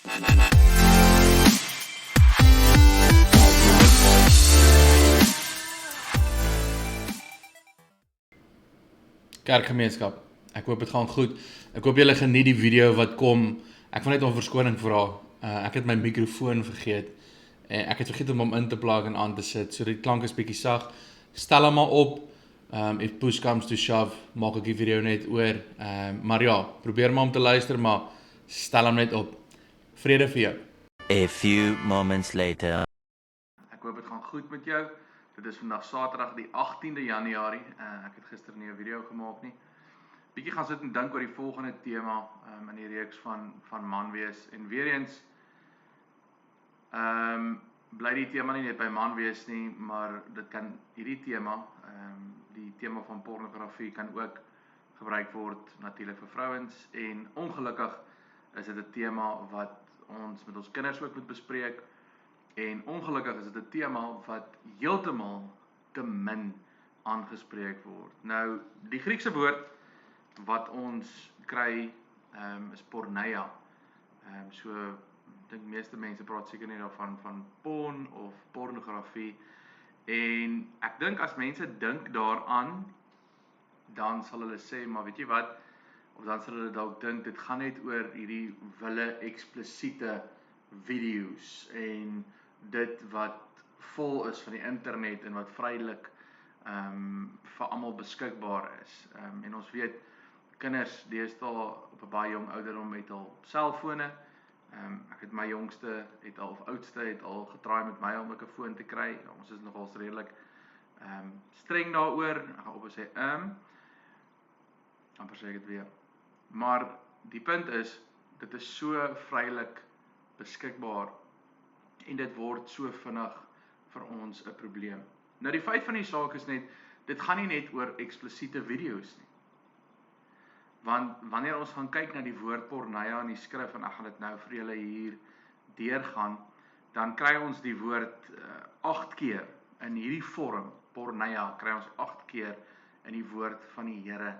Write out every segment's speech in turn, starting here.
Kerkgemeenskap, ek hoop het gaan goed. Ek hoop julle geniet die video wat kom. Ek wil net om verskoning vra. Ek het my mikrofoon vergeet en ek het vergeet om hom in te plug en aan te sit. So die klank is bietjie sag. Stel hom maar op. If push comes to shove, maak ek die video net oor. Maar ja, probeer maar om te luister, maar stel hom net op. Vrede vir jou. A few moments later. Ek hoop het gaan goed met jou. Dit is vandag Saterdag die 18de Januarie. Ek het gister nie 'n video gemaak nie. Bietjie gaan sit en dink oor die volgende tema in die reeks van man wees. En weer eens bly die tema nie net by man wees nie, maar dit kan hierdie tema, die tema van pornografie kan ook gebruik word natuurlik vir vrouens en ongelukkig is dit 'n tema wat ons met ons kinders ook moet bespreek. En ongelukkig is dit 'n tema wat heeltemal te min aangespreek word. Nou, die Griekse woord wat ons kry is porneia. So ek dink meeste mense praat seker nie daarvan van porn of pornografie. En ek dink as mense dink daaraan, dan sal hulle sê, maar weet jy wat? Of dan sal hulle dalk dink dit gaan net oor hierdie wille eksplisiete video's en dit wat vol is van die internet en wat vrylik vir almal beskikbaar is. En ons weet, kinders deesdae op 'n baie jong ouderdom het al selfone. Ek het my jongste of oudste het al getraai met my om 'n foon te kry. Ons is nogal redelik streng daaroor. Ek gaan op sê amper sê ek dit weer. Maar die punt is, dit is so vrylik beskikbaar en dit word so vinnig vir ons 'n probleem. Nou die feit van die saak is net, dit gaan nie net oor eksplisiete video's nie. Want wanneer ons gaan kyk na die woord porneia in die skrif, en ek gaan dit nou vir julle hier deurgaan, dan kry ons die woord 8 keer in hierdie vorm, porneia, kry ons 8 keer in die woord van die Here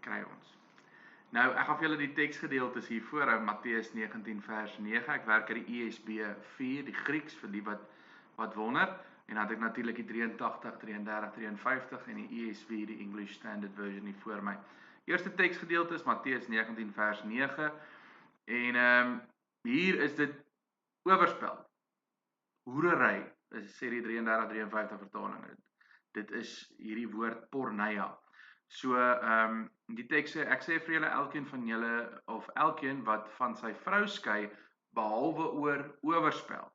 kry ons. Nou, ek gaan vir julle die teksgedeeltes hier voorhou, Matteus 19 vers 9, ek werk uit die ESB 4, die Grieks, vir die wat wonder, en dan het ek natuurlik die 83, 33, 53 en die ESV, die English Standard Version hier voor my. Eerste teksgedeelte is Matteus 19 vers 9, en hier is dit oorspel, hoerery, sê die 33, 53 vertaling, dit is hierdie woord porneia. So, die teks sê, ek sê vir julle elkeen van julle, of elkeen wat van sy vrou skei, behalwe oor oorspel,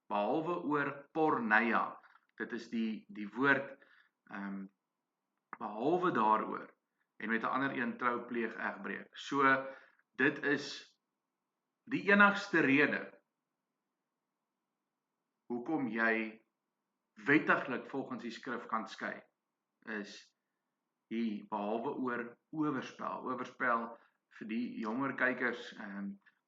behalwe oor porneia, dit is die woord, behalwe daaroor, en met 'n ander een trou pleeg egbreek. So, dit is die enigste rede, hoekom jy wettiglik volgens die skrif kan skei, is hier, behalwe oor oorspel. Oorspel vir die jonger kykers,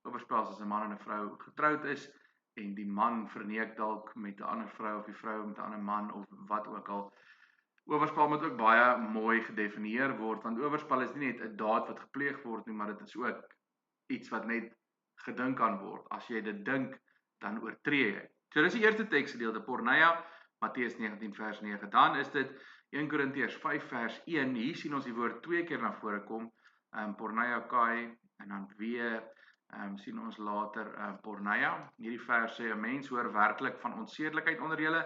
oorspel is as 'n man en 'n vrou getroud is, en die man verneek dalk met 'n ander vrou, of die vrou met 'n ander man, of wat ook al. Oorspel moet ook baie mooi gedefinieer word, want oorspel is nie net 'n daad wat gepleeg word nie, maar dit is ook iets wat net gedink kan word. As jy dit dink, dan oortree jy. So dis die eerste teksgedeelte, porneia, Matteus 19 vers 9. Dan is dit 1 Korintiërs 5 vers 1, hier sien ons die woord 2 keer na vore kom, porneia kai, en dan weer, sien ons later porneia. Hierdie vers sê, 'n mens hoor werklik van onsedelikheid onder julle,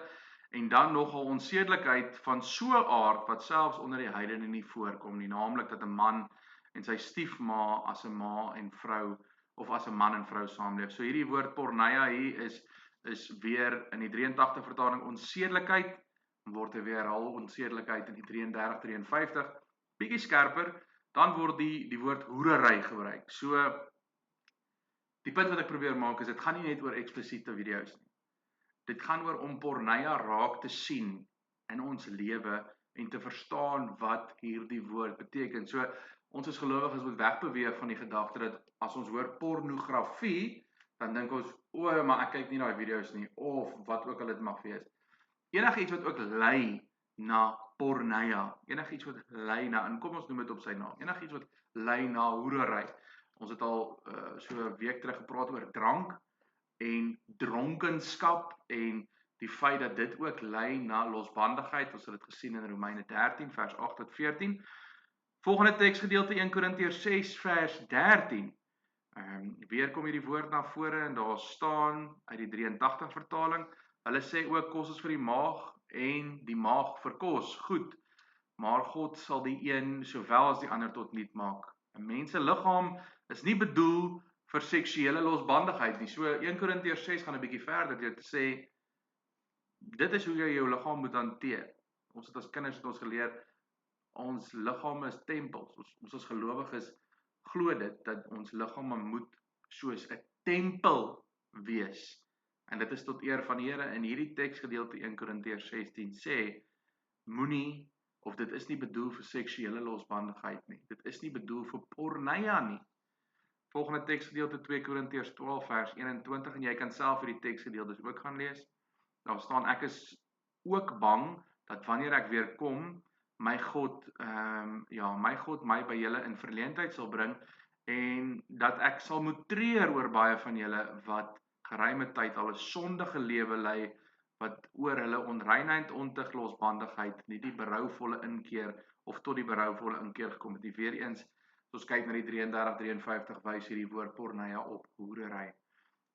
en dan nogal onsedelikheid van so 'n aard, wat selfs onder die heidene nie voorkom nie, naamlik dat 'n man en sy stiefma as 'n ma en vrou, of as 'n man en vrou saamleef. So hierdie woord porneia hier is weer in die 83 vertaling onsedelikheid, word weer herhaal onsedelikheid in die 33, 53, bietjie skerper, dan word die woord hoerery gebruik. So, die punt wat ek probeer maak is, dit gaan nie net oor eksplisiete video's nie. Dit gaan oor om porneia raak te sien in ons lewe en te verstaan wat hierdie woord beteken. So, ons as gelowiges moet wegbeweeg van die gedagte dat as ons hoor pornografie, dan dink ons, maar ek kyk nie daai video's nie, of wat ook al dit mag wees. Enigiets wat ook lei na porneia, enigiets wat lei na, en kom ons noem dit op sy naam, enigiets wat lei na hoerery, Ons het al so 'n week terug gepraat oor drank en dronkenskap en die feit dat dit ook lei na losbandigheid. Ons het dit gesien in Romeine 13 vers 8 tot 14. Volgende teksgedeelte 1 Korintiërs 6 vers 13. Weer kom hierdie woord na vore en daar staan uit die 83 vertaling. Hulle sê ook kos is vir die maag en die maag vir kos. Goed. Maar God sal die een sowel as die ander tot nut maak. 'n Mens se liggaam is nie bedoel vir seksuele losbandigheid nie. So 1 Korintiërs 6 gaan 'n bietjie verder deur te sê dit is hoe jy jou liggaam moet hanteer. Ons het as kinders het ons geleer ons liggame is tempels. Ons as gelowiges glo dit dat ons liggame moet soos 'n tempel wees. En dit is tot eer van die Here. In hierdie teksgedeelte 1 Korintiërs 16 sê moenie of dit is nie bedoel vir seksuele losbandigheid nie. Dit is nie bedoel vir porneia nie. Volgende teksgedeelte 2 Korintiërs 12 vers 21 en jy kan self hierdie teksgedeeltes ook gaan lees. Daar staan ek is ook bang dat wanneer ek weer kom, my God my by julle in verleentheid sal bring en dat ek sal moet treur oor baie van julle wat geruime tyd al 'n sondige lewe lei wat oor hulle onreinheid, ontug, losbandigheid, nie die berouvolle inkeer of tot die berouvolle inkeer gekom het nie. Weereens, as ons kyk na die 33-53 wys hierdie woord porneia op hoerery.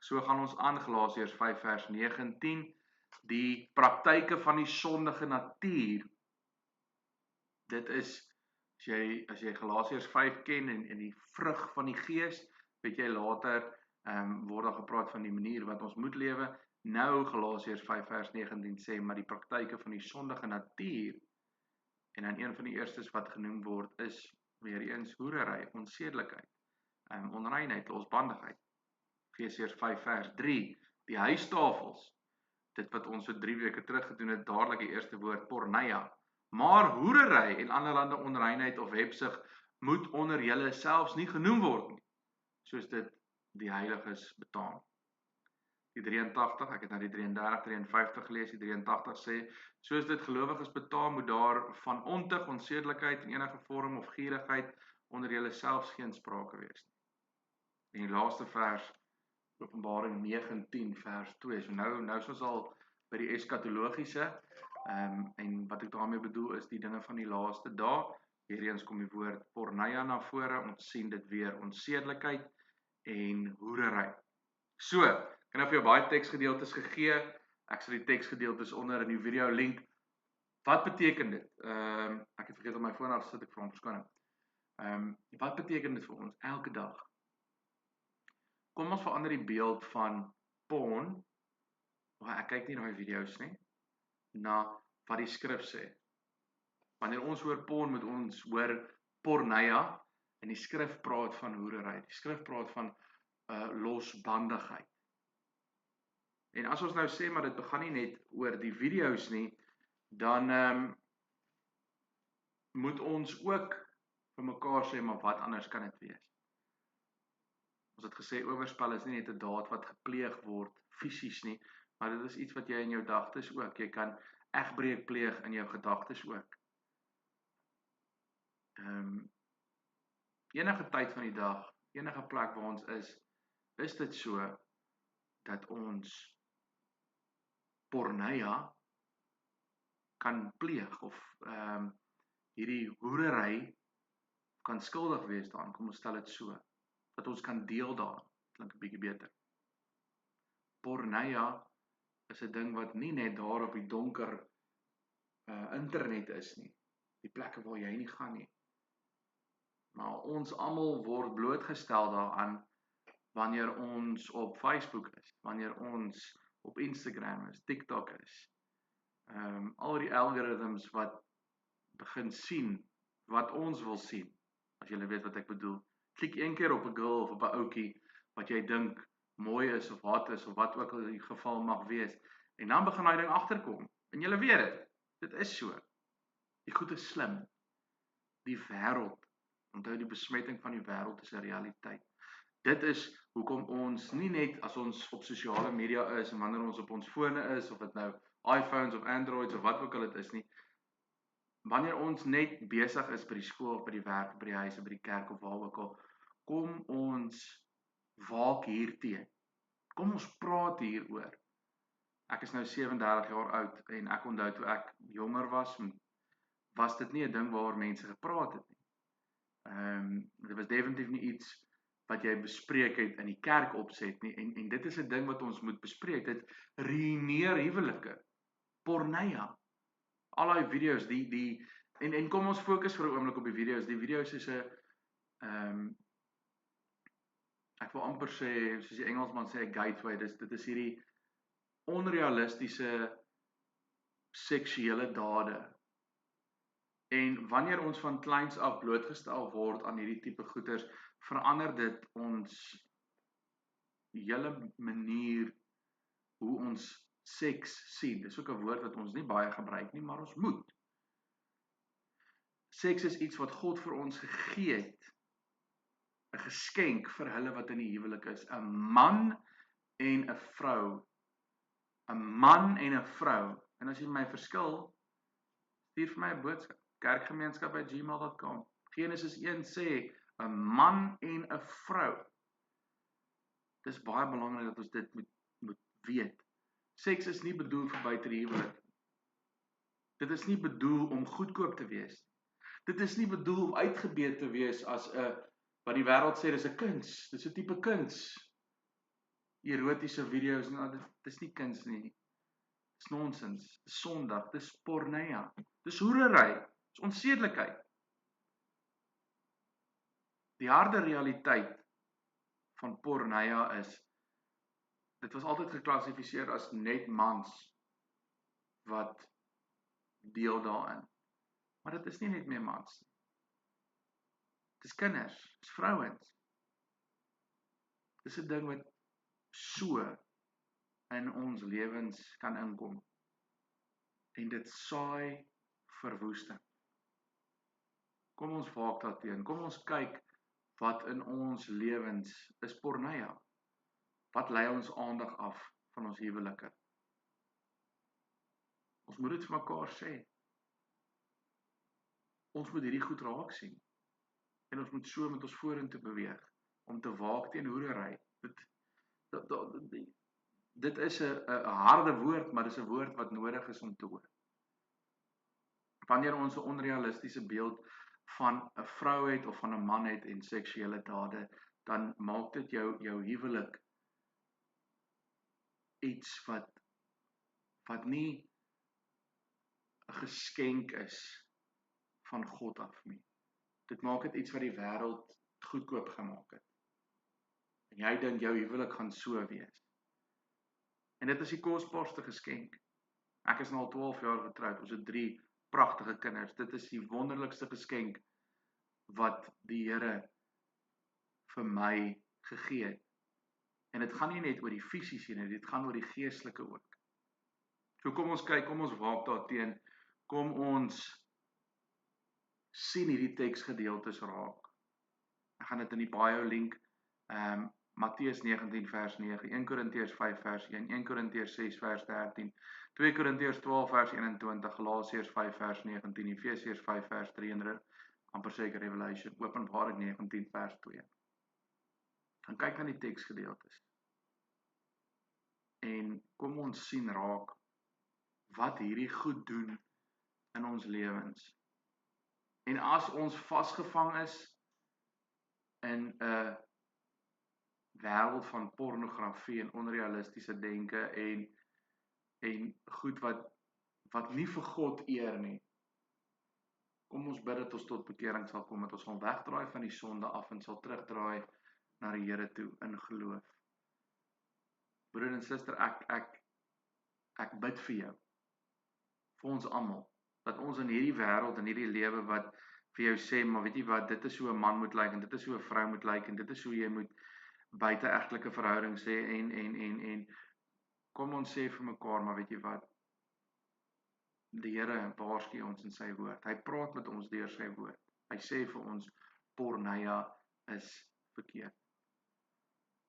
So gaan ons aan Galasiërs 5 vers 9 en 10, die praktyke van die sondige natuur. Dit is as jy Galasiërs 5 ken en die vrug van die gees, weet jy later word daar gepraat van die manier wat ons moet lewe. Nou Galasiërs 5 vers 19 sê maar die praktyke van die sondige natuur en dan een van die eerstes wat genoem word is weer eens hoerery, onsedelikheid, onreinheid, losbandigheid. Efesiërs 5 vers 3, die huistafels. Dit wat ons so 3 weke terug gedoen het, dadelik die eerste woord porneia. Maar hoerery en allerlei onreinheid of hebsug moet onder julle selfs nie genoem word nie, soos dit die heiliges betaam. Die 83, ek het nou die 33-53 gelees, die 83 sê, soos dit gelowiges betaam, moet daar van ontug, onsedelikheid en enige vorm of gierigheid onder julle selfs geen sprake wees nie. En die laaste vers, Openbaring 19 vers 2, so nou is ons al by die eskatologiese, en wat ek daarmee bedoel is die dinge van die laaste dae. Hiereens kom die woord porneia na vore, ons sien dit weer, onsedelikheid en hoerery. So, ek het nou vir jou baie teksgedeeltes gegee, ek sal die teksgedeeltes onder in die video link. Wat beteken dit? Ek het vergeet om my foon af te sit, ek vra om verskoning. Wat beteken dit vir ons elke dag? Kom ons verander die beeld van porn, ek kyk nie na die video's nie, na wat die skrif sê. Wanneer ons hoor porn, moet ons hoor porneia, en die skrif praat van hoerery. Die skrif praat van losbandigheid. En as ons nou sê, maar dit begin nie net oor die video's nie, dan moet ons ook vir mekaar sê, maar wat anders kan dit wees? Ons het gesê, oorspel is nie net 'n daad wat gepleeg word, fisies nie, maar dit is iets wat jy in jou gedagtes ook, jy kan egbreek pleeg in jou gedagtes ook. Enige tyd van die dag, enige plek waar ons is dit so, dat ons porneia kan pleeg, of hierdie hoerery kan skuldig wees daaraan, kom ons stel dit so, dat ons kan deel daaraan, klink 'n bietjie beter. Porneia is 'n ding wat nie net daar op die donker internet is nie, die plekke waar jy nie gaan nie, maar ons almal word blootgestel daaraan wanneer ons op Facebook is, wanneer ons op Instagram is, TikTok is, al die algorithms wat begin sien wat ons wil sien, as julle weet wat ek bedoel. Klik een keer op 'n girl of op 'n ouetjie wat jy dink mooi is of hot is of wat ook al die geval mag wees, en dan begin daai ding agterkom. En julle weet dit is so. Die goed is slim. Die wêreld, onthou die besmetting van die wêreld is 'n realiteit. Dit is hoekom ons nie net as ons op sosiale media is en wanneer ons op ons fone is, of dit nou iPhones of Androids of wat ook al dit is nie, wanneer ons net besig is by die skool, by die werk, by die huis, by die kerk of waar ook al, kom ons waak hierteen. Kom ons praat hieroor. Ek is nou 37 jaar oud en ek onthou toe ek jonger was dit nie 'n ding waaroor mense gepraat het nie. Dit was definitief nie iets wat jy bespreek het in die kerk opset nie en dit is 'n ding wat ons moet bespreek. Dit ruïneer huwelike. Porneia. Al daai video's en kom ons fokus vir 'n oomblik op die video's. Die video's is 'n ek wil amper sê soos die Engelsman sê 'n gateway. Dit is hierdie onrealistiese seksuele dade. En wanneer ons van kleins af blootgestel word aan hierdie tipe goeters, verander dit ons hele manier hoe ons seks sien. Dis ook 'n woord wat ons nie baie gebruik nie, maar ons moet. Seks is iets wat God vir ons gegee het. 'n Geskenk vir hulle wat in die huwelik is. 'n Man en 'n vrou. 'n Man en 'n vrou. En as jy my verskil, stuur vir my 'n boodskap. kerkgemeenskap@gmail.com. Genesis 1 sê 'n man en 'n vrou. Dis baie belangrik dat ons dit moet weet. Seks is nie bedoel vir buite die huwelik. Dit is nie bedoel om goedkoop te wees. Dit is nie bedoel om uitgebeet te wees as 'n wat die wêreld sê dis 'n kuns. Dis 'n tipe kuns. Erotiese video's, nou dit is nie kuns nie. Dis nonsens. Dis sondig. Dis porneia. Dis hoerery. Dis onsedelikheid. Die harde realiteit van porneia is dit was altyd geklassifiseer as net mans wat deel daarin. Maar dit is nie net meer mans nie. Dis kinders, dis vrouens. Dis 'n ding wat so in ons lewens kan inkom. En dit saai verwoesting. Kom ons waak daarteen. Kom ons kyk wat in ons lewens is porneia. Wat lei ons aandag af van ons huwelike? Ons moet dit vir mekaar sê. Ons moet hierdie goed raak sien. En ons moet so met ons vorentoe beweeg om te waak teen hoerery. Dit is 'n harde woord, maar dis 'n woord wat nodig is om te hoor. Wanneer ons 'n onrealistiese beeld van 'n vrou het of van 'n man het en seksuele dade, dan maak dit jou huwelik iets wat nie 'n geskenk is van God af nie. Dit maak dit iets wat die wêreld goedkoop gemaak het. En jy dink jou huwelik gaan so wees. En dit is die kosbaarste geskenk. Ek is nou al 12 jaar getroud. Ons het 3 pragtige kinders. Dit is die wonderlikste geskenk wat die Here vir my gegee het. En dit gaan nie net oor die fisiese nie, dit gaan oor die geestelike ook. So kom ons kyk, kom ons waak daarteen. Kom ons sien hierdie teksgedeeltes raak. Ek gaan dit in die bio link. Matteus 19 vers 9, 1 Korintiërs 5 vers 1, 1 Korintiërs 6 vers 13, 2 Korintiërs 12 vers 21, Galasiërs 5 vers 19, Efesiërs 5 vers 3 en amper seker Revelation, Openbaring 19 vers 2. Gaan kyk na die teksgedeeltes. En kom ons sien raak wat hierdie goed doen in ons lewens. En as ons vasgevang is in 'n wêreld van pornografie en onrealistiese denke en goed wat nie vir God eer nie. Kom ons bid dat ons tot bekering sal kom, dat ons sal wegdraai van die sonde af en sal terugdraai na die Here toe in geloof. Broer en suster, ek bid vir jou. Vir ons almal, dat ons in hierdie wêreld en hierdie lewe wat vir jou sê, maar weet jy wat, dit is hoe 'n man moet lyk en dit is hoe 'n vrou moet lyk en dit is hoe jy moet buiteegtelike verhoudings sê en kom ons sê vir mekaar, maar weet jy wat, die Here waarsku ons in sy woord. Hy praat met ons deur sy woord. Hy sê vir ons porneia is verkeerd.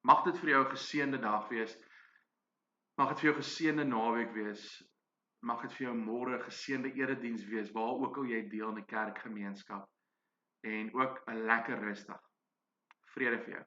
Mag dit vir jou 'n geseënde dag wees. Mag dit vir jou 'n geseënde naweek wees. Mag dit vir jou môre 'n geseënde erediens wees waar ook al jy deel in die kerkgemeenskap en ook 'n lekker rustig Vrede vir jou.